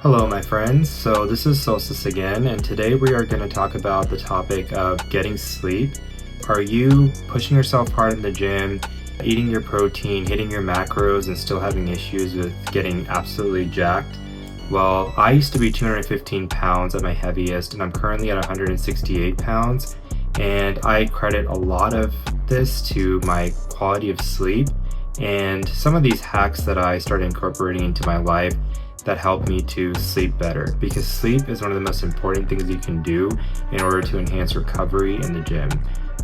Hello, my friends. So this is Solstice again, and today we are going to talk about the topic of getting sleep. Are you pushing yourself hard in the gym, eating your protein, hitting your macros, and still having issues with getting absolutely jacked? Well, I used to be 215 pounds at my heaviest, and I'm currently at 168 pounds. And I credit a lot of this to my quality of sleep and some of these hacks that I started incorporating into my life that help me to sleep better, because sleep is one of the most important things you can do in order to enhance recovery in the gym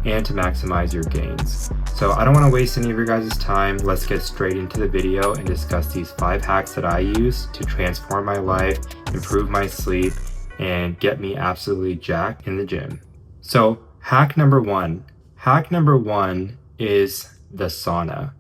and to maximize your gains. So I don't want to waste any of your guys' time. Let's get straight into the video and discuss these 5 hacks that I use to transform my life, improve my sleep, and get me absolutely jacked in the gym. So hack number one is the sauna.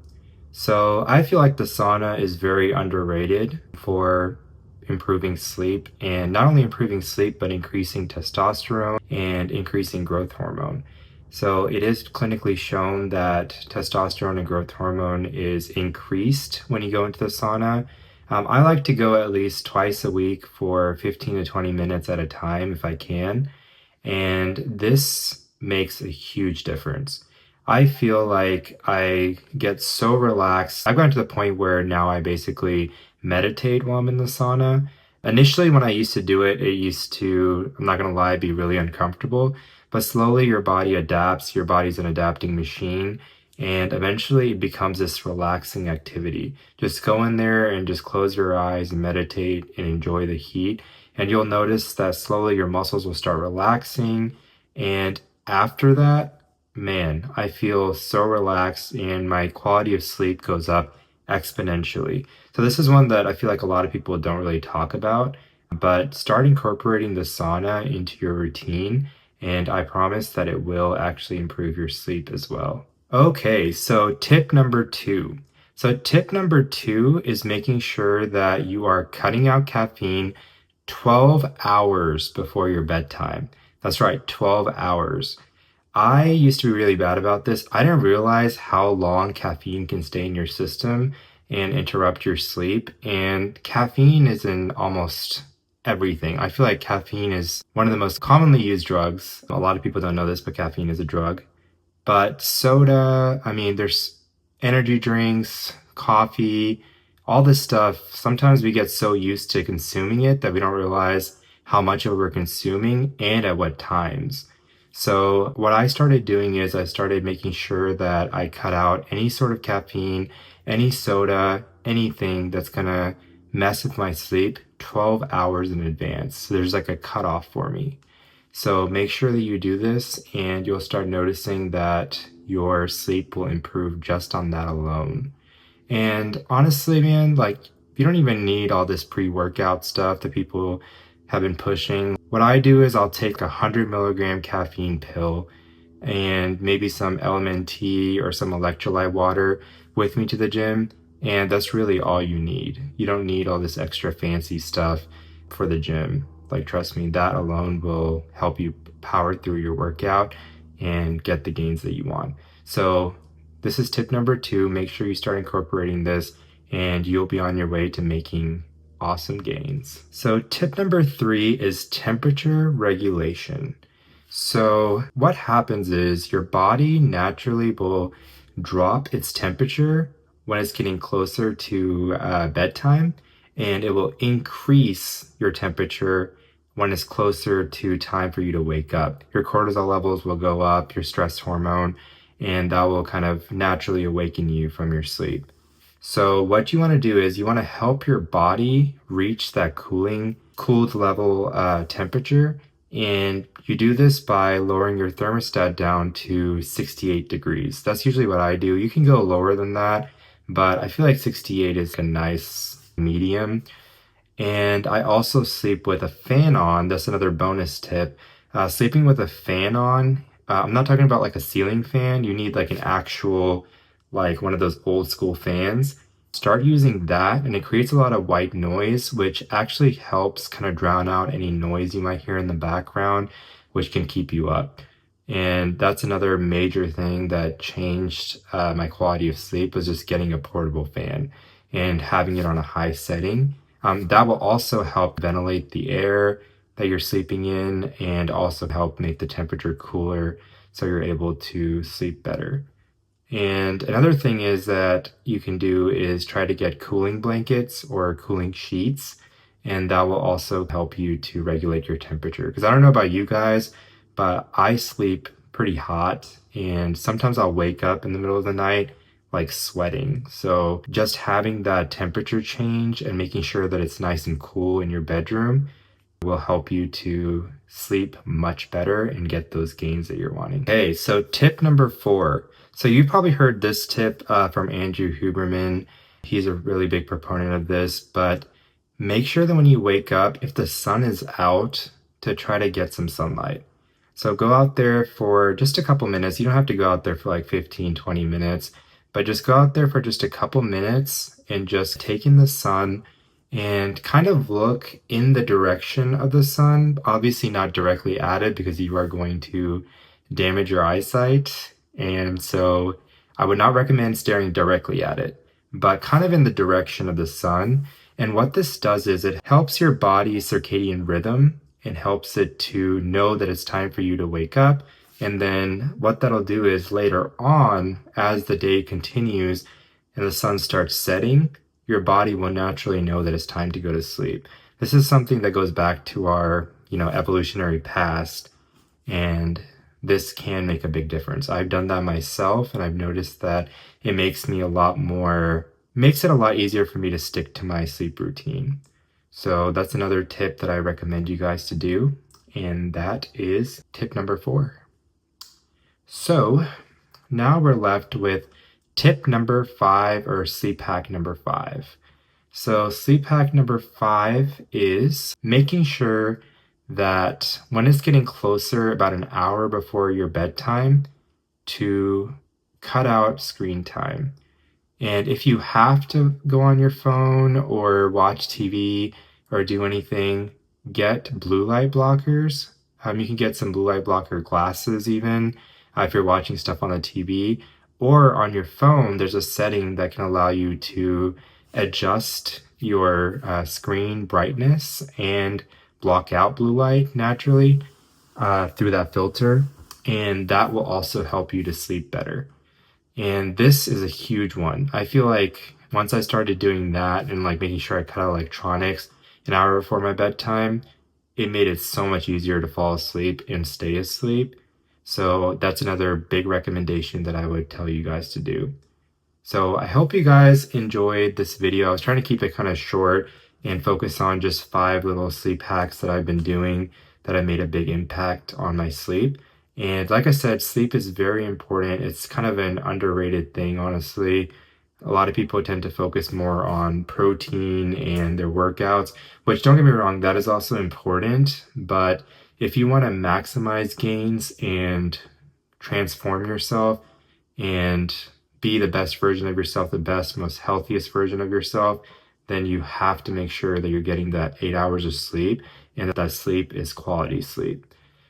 So I feel like the sauna is very underrated for improving sleep, and not only improving sleep, but increasing testosterone and increasing growth hormone. So it is clinically shown that testosterone and growth hormone is increased when you go into the sauna. I like to go at least twice a week for 15 to 20 minutes at a time if I can. And this makes a huge difference. I feel like I get so relaxed. I've gotten to the point where now I basically meditate while I'm in the sauna. Initially, when I used to do it, it used to, I'm not gonna lie, be really uncomfortable. But slowly your body adapts, your body's an adapting machine, and eventually it becomes this relaxing activity. Just go in there and just close your eyes and meditate and enjoy the heat. And you'll notice that slowly your muscles will start relaxing. And after that, man, I feel so relaxed and my quality of sleep goes up exponentially. So this is one that I feel like a lot of people don't really talk about, but start incorporating the sauna into your routine, and I promise that it will actually improve your sleep as well. Okay, so tip number 2. So tip number 2 is making sure that you are cutting out caffeine 12 hours before your bedtime. That's right, 12 hours. I used to be really bad about this. I didn't realize how long caffeine can stay in your system and interrupt your sleep. And caffeine is in almost everything. I feel like caffeine is one of the most commonly used drugs. A lot of people don't know this, but caffeine is a drug. But soda, I mean, there's energy drinks, coffee, all this stuff. Sometimes we get so used to consuming it that we don't realize how much of it we're consuming and at what times. So what I started doing is I started making sure that I cut out any sort of caffeine, any soda, anything that's gonna mess with my sleep 12 hours in advance. So there's like a cutoff for me. So make sure that you do this and you'll start noticing that your sleep will improve just on that alone. And honestly, man, like you don't even need all this pre-workout stuff that people have been pushing. What I do is I'll take 100 milligram caffeine pill and maybe some LMNT or some electrolyte water with me to the gym. And that's really all you need. You don't need all this extra fancy stuff for the gym. Like, trust me, that alone will help you power through your workout and get the gains that you want. So this is tip number 2. Make sure you start incorporating this and you'll be on your way to making awesome gains. So tip number 3 is temperature regulation. So what happens is your body naturally will drop its temperature when it's getting closer to bedtime, and it will increase your temperature when it's closer to time for you to wake up. Your cortisol levels will go up, your stress hormone, and that will kind of naturally awaken you from your sleep. So what you want to do is you want to help your body reach that cooled level temperature. And you do this by lowering your thermostat down to 68 degrees. That's usually what I do. You can go lower than that, but I feel like 68 is a nice medium. And I also sleep with a fan on. That's another bonus tip. Sleeping with a fan on, I'm not talking about like a ceiling fan. You need like an actual, like one of those old school fans. Start using that, and it creates a lot of white noise, which actually helps kind of drown out any noise you might hear in the background, which can keep you up. And that's another major thing that changed my quality of sleep, was just getting a portable fan and having it on a high setting. That will also help ventilate the air that you're sleeping in and also help make the temperature cooler so you're able to sleep better. And another thing is that you can do is try to get cooling blankets or cooling sheets, and that will also help you to regulate your temperature. Because I don't know about you guys, but I sleep pretty hot, and sometimes I'll wake up in the middle of the night like sweating. So just having that temperature change and making sure that it's nice and cool in your bedroom will help you to sleep much better and get those gains that you're wanting. Okay, so tip number 4. So you've probably heard this tip from Andrew Huberman. He's a really big proponent of this, but make sure that when you wake up, if the sun is out, to try to get some sunlight. So go out there for just a couple minutes. You don't have to go out there for like 15, 20 minutes, but just go out there for just a couple minutes and just take in the sun and kind of look in the direction of the sun. Obviously not directly at it because you are going to damage your eyesight. And so I would not recommend staring directly at it, but kind of in the direction of the sun. And what this does is it helps your body's circadian rhythm and helps it to know that it's time for you to wake up. And then what that'll do is later on, as the day continues and the sun starts setting, your body will naturally know that it's time to go to sleep. This is something that goes back to our, evolutionary past, and this can make a big difference. I've done that myself, and I've noticed that it makes it a lot easier for me to stick to my sleep routine. So that's another tip that I recommend you guys to do, and that is tip number 4. So now we're left with tip number 5, or sleep hack number 5. So sleep hack number 5 is making sure that when it's getting closer, about an hour before your bedtime, to cut out screen time. And if you have to go on your phone or watch TV or do anything, get blue light blockers. You can get some blue light blocker glasses even if you're watching stuff on the TV. Or on your phone, there's a setting that can allow you to adjust your screen brightness and block out blue light naturally through that filter. And that will also help you to sleep better. And this is a huge one. I feel like once I started doing that and like making sure I cut out electronics an hour before my bedtime, it made it so much easier to fall asleep and stay asleep. So that's another big recommendation that I would tell you guys to do. So I hope you guys enjoyed this video. I was trying to keep it kind of short and focus on just 5 little sleep hacks that I've been doing that have made a big impact on my sleep. And like I said, sleep is very important. It's kind of an underrated thing, honestly. A lot of people tend to focus more on protein and their workouts, which, don't get me wrong, that is also important. But if you want to maximize gains and transform yourself and be the best version of yourself, the best, most healthiest version of yourself, then you have to make sure that you're getting that 8 hours of sleep and that sleep is quality sleep.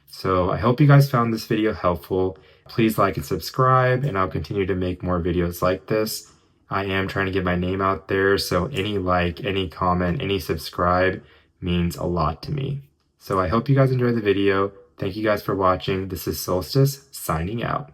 So I hope you guys found this video helpful. Please like and subscribe, and I'll continue to make more videos like this. I am trying to get my name out there, so any like, any comment, any subscribe means a lot to me. So I hope you guys enjoyed the video. Thank you guys for watching. This is Solstice signing out.